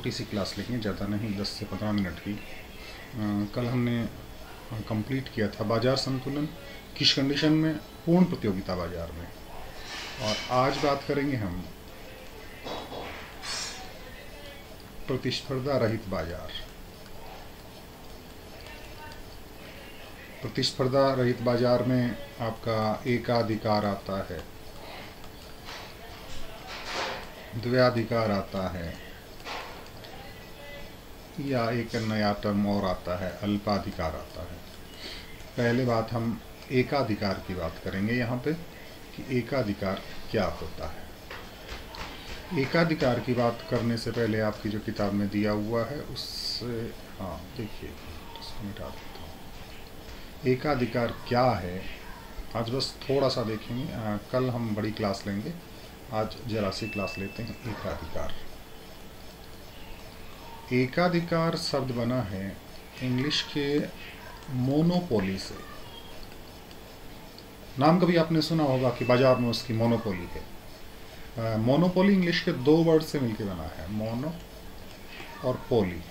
छोटी सी क्लास लेंगे, ज़्यादा नहीं, 10 से 15 मिनट की। कल हमने कंप्लीट किया था बाजार संतुलन किस कंडीशन में, पूर्ण प्रतियोगिता बाजार में। और आज बात करेंगे हम प्रतिस्पर्धा रहित बाजार। प्रतिस्पर्धा रहित बाजार में आपका एकाधिकार आता है, द्वयाधिकार आता है, या एक नया टर्म और आता है, अल्पाधिकार आता है। पहले बात हम एकाधिकार की बात करेंगे यहाँ पे कि एकाधिकार क्या होता है। एकाधिकार की बात करने से पहले आपकी जो किताब में दिया हुआ है उससे, हाँ देखिए, इसको मिटा देता हूँ। एकाधिकार क्या है आज बस थोड़ा सा देखेंगे, कल हम बड़ी क्लास लेंगे, आज जरा सी क्लास लेते हैं। एकाधिकार, एकाधिकार शब्द बना है इंग्लिश के मोनोपोली से। नाम कभी आपने सुना होगा कि बाजार में उसकी मोनोपोली है। मोनोपोली इंग्लिश के दो वर्ड से मिलकर बना है, मोनो और पोली।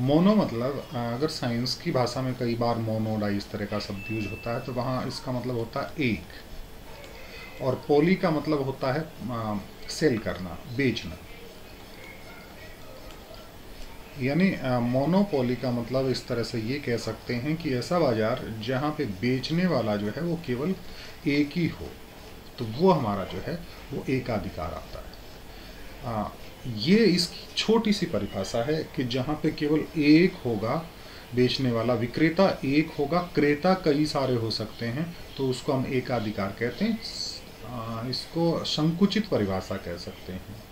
मोनो मतलब, अगर साइंस की भाषा में कई बार मोनोडाई इस तरह का शब्द यूज होता है तो वहाँ इसका मतलब होता है एक, और पोली का मतलब होता है सेल करना, बेचना। यानी मोनोपोली का मतलब इस तरह से ये कह सकते हैं कि ऐसा बाजार जहाँ पे बेचने वाला जो है वो केवल एक ही हो, तो वो हमारा जो है वो एकाधिकार आता है। ये इसकी छोटी सी परिभाषा है कि जहाँ पे केवल एक होगा बेचने वाला, विक्रेता एक होगा, क्रेता कई सारे हो सकते हैं, तो उसको हम एकाधिकार कहते हैं। इसको संकुचित परिभाषा कह सकते हैं।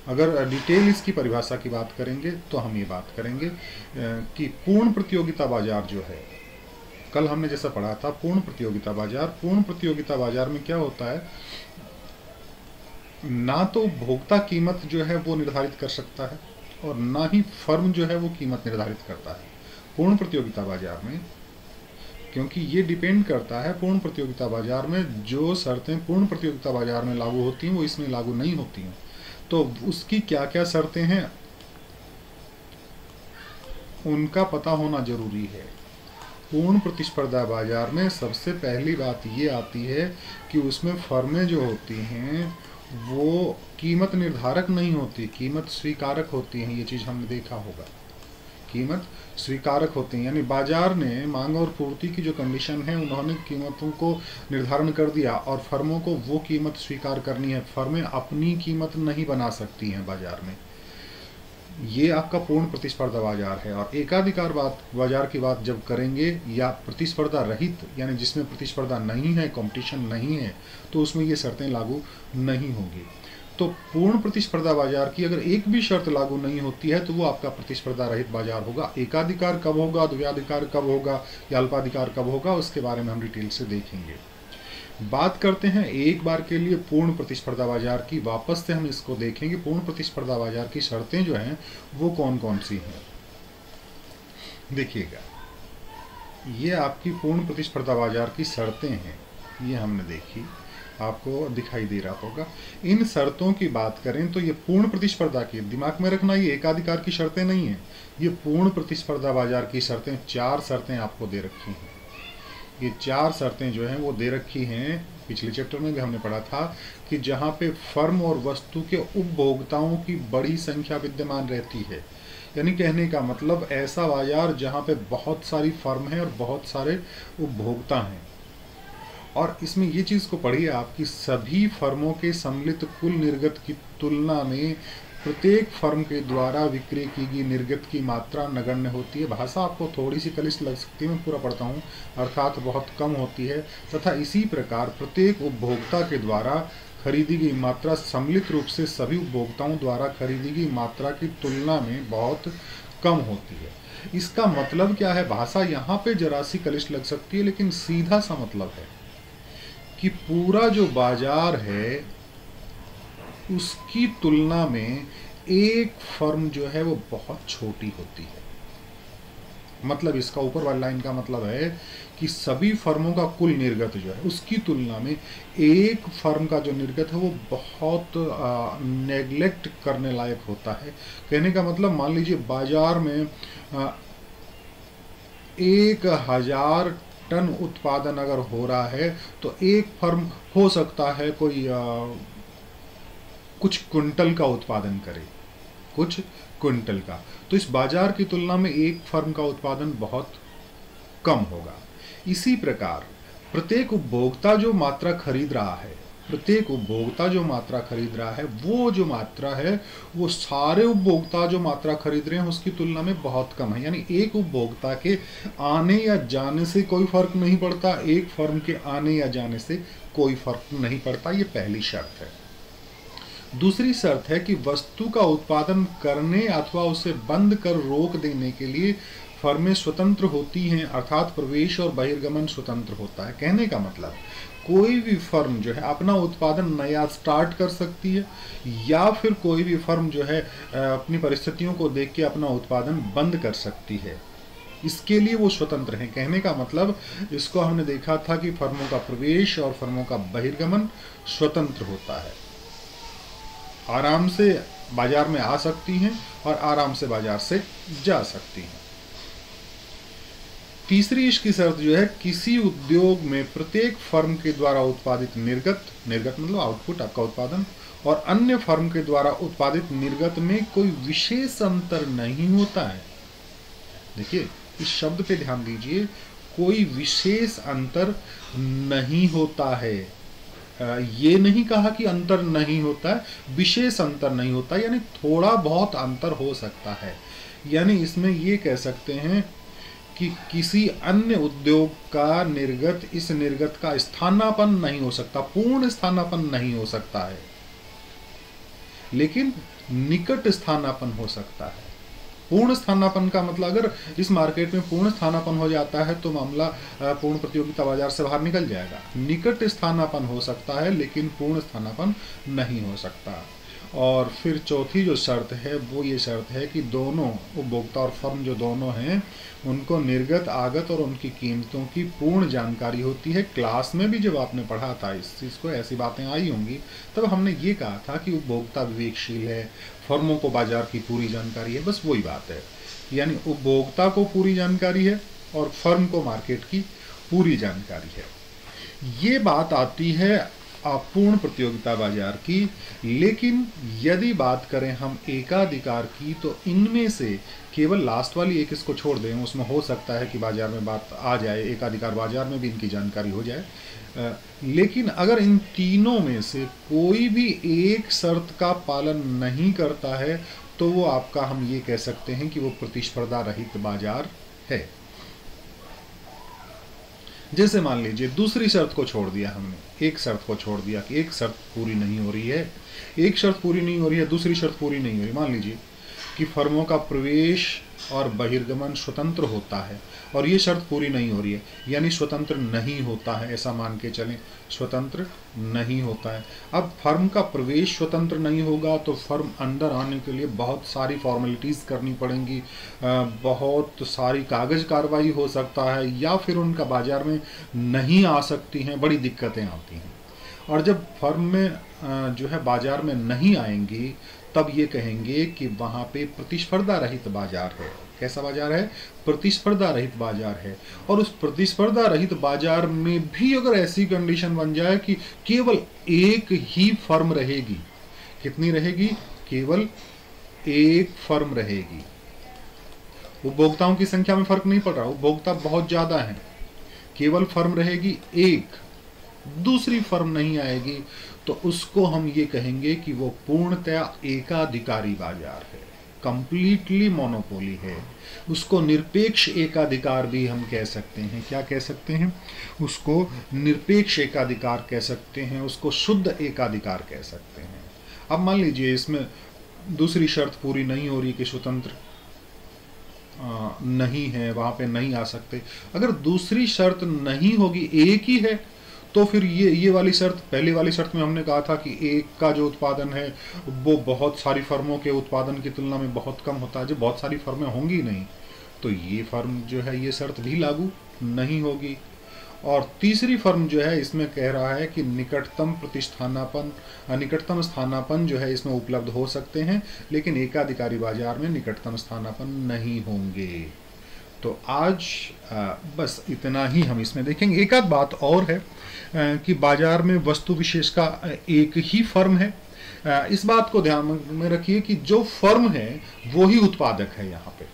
अगर डिटेल इसकी परिभाषा की बात करेंगे तो हम ये बात करेंगे कि पूर्ण प्रतियोगिता बाजार जो है, कल हमने जैसा पढ़ा था पूर्ण प्रतियोगिता बाजार। पूर्ण प्रतियोगिता बाजार में क्या होता है, ना तो उपभोक्ता कीमत जो है वो निर्धारित कर सकता है और ना ही फर्म जो है वो कीमत निर्धारित करता है पूर्ण प्रतियोगिता बाजार में, क्योंकि ये डिपेंड करता है पूर्ण प्रतियोगिता बाजार में जो शर्तें पूर्ण प्रतियोगिता बाजार में लागू होती हैं वो इसमें लागू नहीं होती हैं। तो उसकी क्या क्या शर्तें हैं उनका पता होना जरूरी है। पूर्ण प्रतिस्पर्धा बाजार में सबसे पहली बात ये आती है कि उसमें फर्में जो होती हैं वो कीमत निर्धारक नहीं होती, कीमत स्वीकारक होती हैं। ये चीज़ हमने देखा होगा, कीमत स्वीकारक होती हैं। यानी बाजार ने मांग और पूर्ति की जो कंडीशन है उन्होंने कीमतों को निर्धारण कर दिया और फर्मों को वो कीमत स्वीकार करनी है। फर्में अपनी कीमत नहीं बना सकती हैं बाजार में। ये आपका पूर्ण प्रतिस्पर्धा बाजार है। और एकाधिकार बाजार की बात जब करेंगे, या प्रतिस्पर्धा रहित यानी जिसमें प्रतिस्पर्धा नहीं है, कंपटीशन नहीं है, तो उसमें ये शर्तें लागू नहीं होगी। तो पूर्ण प्रतिस्पर्धा बाजार की अगर एक भी शर्त लागू नहीं होती है तो वो आपका प्रतिस्पर्धा रहित बाजार होगा। एकाधिकार कब होगा, द्वयाधिकार कब होगा, या अल्पाधिकार कब होगा, उसके बारे में हम डिटेल से देखेंगे। बात करते हैं एक बार के लिए पूर्ण प्रतिस्पर्धा बाजार की। वापस से हम इसको देखेंगे पूर्ण प्रतिस्पर्धा बाजार की शर्तें जो हैं वो कौन कौन सी हैं। देखिएगा, ये आपकी पूर्ण प्रतिस्पर्धा बाजार की शर्तें हैं, ये हमने देखी, आपको दिखाई दे रहा होगा। इन शर्तों की बात करें तो ये पूर्ण प्रतिस्पर्धा की, दिमाग में रखना ये एकाधिकार की शर्तें नहीं है, ये पूर्ण प्रतिस्पर्धा बाजार की शर्तें। 4 शर्तें आपको दे रखी हैं। ये 4 शर्तें जो हैं वो दे रखी हैं, पिछले चैप्टर में भी हमने पढ़ा था कि जहाँ पे फर्म और वस्तु के उपभोक्ताओं की बड़ी संख्या विद्यमान रहती है। यानी कहने का मतलब ऐसा बाजार जहाँ पे बहुत सारी फर्म है और बहुत सारे उपभोक्ता हैं। और इसमें ये चीज़ को पढ़िए आप कि सभी फर्मों के सम्मिलित कुल निर्गत की तुलना में प्रत्येक फर्म के द्वारा विक्रय की गई निर्गत की मात्रा नगण्य होती है। भाषा आपको थोड़ी सी कलिष्ठ लग सकती है, मैं पूरा पढ़ता हूँ, अर्थात बहुत कम होती है। तथा इसी प्रकार प्रत्येक उपभोक्ता के द्वारा खरीदी गई मात्रा सम्मिलित रूप से सभी उपभोक्ताओं द्वारा खरीदी गई मात्रा की तुलना में बहुत कम होती है। इसका मतलब क्या है, भाषा यहाँ पे जरा सी कलिष्ठ लग सकती है, लेकिन सीधा सा मतलब है कि पूरा जो बाजार है उसकी तुलना में एक फर्म जो है वो बहुत छोटी होती है। मतलब इसका ऊपर वाली लाइन का मतलब है कि सभी फर्मों का कुल निर्गत जो है उसकी तुलना में एक फर्म का जो निर्गत है वो बहुत नेग्लेक्ट करने लायक होता है। कहने का मतलब मान लीजिए बाजार में 1000 टन उत्पादन अगर हो रहा है तो एक फर्म हो सकता है कोई कुछ क्विंटल का उत्पादन करे, कुछ क्विंटल का। तो इस बाजार की तुलना में एक फर्म का उत्पादन बहुत कम होगा। इसी प्रकार प्रत्येक उपभोक्ता जो मात्रा खरीद रहा है, प्रत्येक उपभोक्ता जो मात्रा खरीद रहा है, वो जो मात्रा है वो सारे उपभोक्ता जो मात्रा खरीद रहे हैं उसकी तुलना में बहुत कम है। यानी एक उपभोक्ता के आने या जाने से कोई फर्क नहीं पड़ता, एक फर्म के आने या जाने से कोई फर्क नहीं पड़ता। ये पहली शर्त है। दूसरी शर्त है कि वस्तु का उत्पादन करने अथवा उसे बंद कर रोक देने के लिए फर्में स्वतंत्र होती हैं, अर्थात प्रवेश और बहिर्गमन स्वतंत्र होता है। कहने का मतलब कोई भी फर्म जो है अपना उत्पादन नया स्टार्ट कर सकती है या फिर कोई भी फर्म जो है अपनी परिस्थितियों को देख के अपना उत्पादन बंद कर सकती है। इसके लिए वो स्वतंत्र हैं। कहने का मतलब इसको हमने देखा था कि फर्मों का प्रवेश और फर्मों का बहिर्गमन स्वतंत्र होता है, आराम से बाजार में आ सकती हैं और आराम से बाजार से जा सकती हैं। तीसरी इसकी शर्त जो है, किसी उद्योग में प्रत्येक फर्म के द्वारा उत्पादित निर्गत मतलब आउटपुट, आपका उत्पादन, और अन्य फर्म के द्वारा उत्पादित निर्गत में कोई विशेष अंतर नहीं होता है। देखिए इस शब्द पे ध्यान दीजिए, कोई विशेष अंतर नहीं होता है। ये नहीं कहा कि अंतर नहीं होता है, विशेष अंतर नहीं होता, यानी थोड़ा बहुत अंतर हो सकता है। यानी इसमें ये कह सकते हैं कि किसी अन्य उद्योग का निर्गत इस निर्गत का स्थानापन्न नहीं हो सकता, पूर्ण स्थानापन्न नहीं हो सकता है, लेकिन निकट स्थानापन्न हो सकता है। पूर्ण स्थानापन्न का मतलब अगर इस मार्केट में पूर्ण स्थानापन्न हो जाता है तो मामला पूर्ण प्रतियोगिता बाजार से बाहर निकल जाएगा। निकट स्थानापन्न हो सकता है लेकिन पूर्ण स्थानापन्न नहीं हो सकता। और फिर चौथी जो शर्त है वो ये शर्त है कि दोनों उपभोक्ता और फर्म जो दोनों हैं उनको निर्गत, आगत और उनकी कीमतों की पूर्ण जानकारी होती है। क्लास में भी जब आपने पढ़ा था इस चीज़ को, ऐसी बातें आई होंगी, तब हमने ये कहा था कि उपभोक्ता विवेकशील है, फर्मों को बाजार की पूरी जानकारी है। बस वही बात है, यानी उपभोक्ता को पूरी जानकारी है और फर्म को मार्केट की पूरी जानकारी है। ये बात आती है अपूर्ण प्रतियोगिता बाजार की। लेकिन यदि बात करें हम एकाधिकार की तो इनमें से केवल लास्ट वाली एक इसको छोड़ दें, उसमें हो सकता है कि बाजार में बात आ जाए, एकाधिकार बाजार में भी इनकी जानकारी हो जाए। लेकिन अगर इन तीनों में से कोई भी एक शर्त का पालन नहीं करता है तो वो आपका, हम ये कह सकते हैं कि वो प्रतिस्पर्धा रहित बाजार है। जैसे मान लीजिए दूसरी शर्त को छोड़ दिया हमने, एक शर्त को छोड़ दिया कि एक शर्त पूरी नहीं हो रही है, एक शर्त पूरी नहीं हो रही है, दूसरी शर्त पूरी नहीं हो रही। मान लीजिए कि फर्मों का प्रवेश और बहिर्गमन स्वतंत्र होता है और ये शर्त पूरी नहीं हो रही है, यानी स्वतंत्र नहीं होता है, ऐसा मान के चलें स्वतंत्र नहीं होता है। अब फर्म का प्रवेश स्वतंत्र नहीं होगा तो फर्म अंदर आने के लिए बहुत सारी फॉर्मेलिटीज़ करनी पड़ेंगी, बहुत सारी कागज कार्रवाई हो सकता है, या फिर उनका बाजार में नहीं आ सकती हैं, बड़ी दिक्कतें आती हैं। और जब फर्म में जो है बाजार में नहीं आएंगी तब ये कहेंगे कि वहाँ पे प्रतिस्पर्धा रहित बाजार है। कैसा बाजार है? प्रतिस्पर्धा रहित बाजार है। और उस प्रतिस्पर्धा रहित बाजार में भी अगर ऐसी कंडीशन बन जाए कि केवल एक ही फर्म रहेगी, कितनी रहेगी? केवल एक फर्म रहेगी। उपभोक्ताओं की संख्या में फर्क नहीं पड़ रहा, उपभोक्ता बहुत ज्यादा है, केवल फर्म रहेगी एक, दूसरी फर्म नहीं आएगी, तो उसको हम ये कहेंगे कि वो पूर्णतया एकाधिकारी बाजार है, कंप्लीटली मोनोपोली है। उसको निरपेक्ष एकाधिकार भी हम कह सकते हैं। क्या कह सकते हैं? उसको निरपेक्ष एकाधिकार कह सकते हैं, उसको शुद्ध एकाधिकार कह सकते हैं। अब मान लीजिए इसमें दूसरी शर्त पूरी नहीं हो रही कि स्वतंत्र नहीं है, वहां पे नहीं आ सकते। अगर दूसरी शर्त नहीं होगी, एक ही है, तो फिर ये वाली शर्त, पहले वाली शर्त में हमने कहा था कि एक का जो उत्पादन है वो बहुत सारी फर्मों के उत्पादन की तुलना में बहुत कम होता है। जब बहुत सारी फर्में होंगी नहीं तो ये फर्म जो है ये शर्त भी लागू नहीं होगी। और तीसरी फर्म जो है इसमें कह रहा है कि निकटतम स्थानापन्न जो है इसमें उपलब्ध हो सकते हैं, लेकिन एकाधिकारी बाजार में निकटतम स्थानापन्न नहीं होंगे। तो आज बस इतना ही हम इसमें देखेंगे। एक आध बात और है कि बाजार में वस्तु विशेष का एक ही फर्म है। इस बात को ध्यान में रखिए कि जो फर्म है वो ही उत्पादक है। यहाँ पे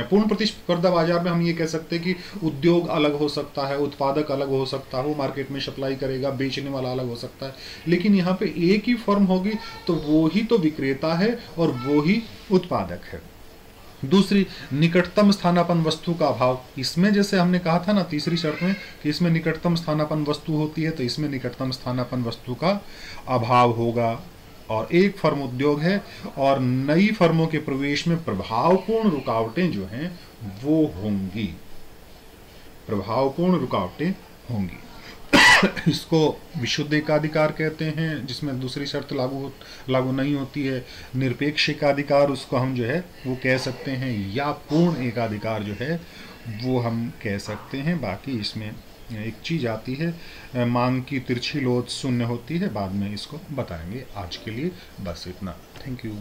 पूर्ण प्रतिस्पर्धा बाजार में हम ये कह सकते हैं कि उद्योग अलग हो सकता है, उत्पादक अलग हो सकता है, वो मार्केट में सप्लाई करेगा, बेचने वाला अलग हो सकता है, लेकिन यहाँ पे एक ही फर्म होगी तो वो ही तो विक्रेता है और वो ही उत्पादक है। दूसरी, निकटतम स्थानापन्न वस्तु का अभाव। इसमें जैसे हमने कहा था ना तीसरी शर्त में कि इसमें निकटतम स्थानापन्न वस्तु होती है, तो इसमें निकटतम स्थानापन्न वस्तु का अभाव होगा। और एक फर्म उद्योग है और नई फर्मों के प्रवेश में प्रभावपूर्ण रुकावटें जो हैं वो होंगी, प्रभावपूर्ण रुकावटें होंगी। इसको विशुद्ध एकाधिकार कहते हैं, जिसमें दूसरी शर्त लागू नहीं होती है। निरपेक्ष एकाधिकार उसको हम जो है वो कह सकते हैं, या पूर्ण एकाधिकार जो है वो हम कह सकते हैं। बाकी इसमें एक चीज आती है, मांग की तिरछी लोच शून्य होती है, बाद में इसको बताएंगे। आज के लिए बस इतना। Thank you.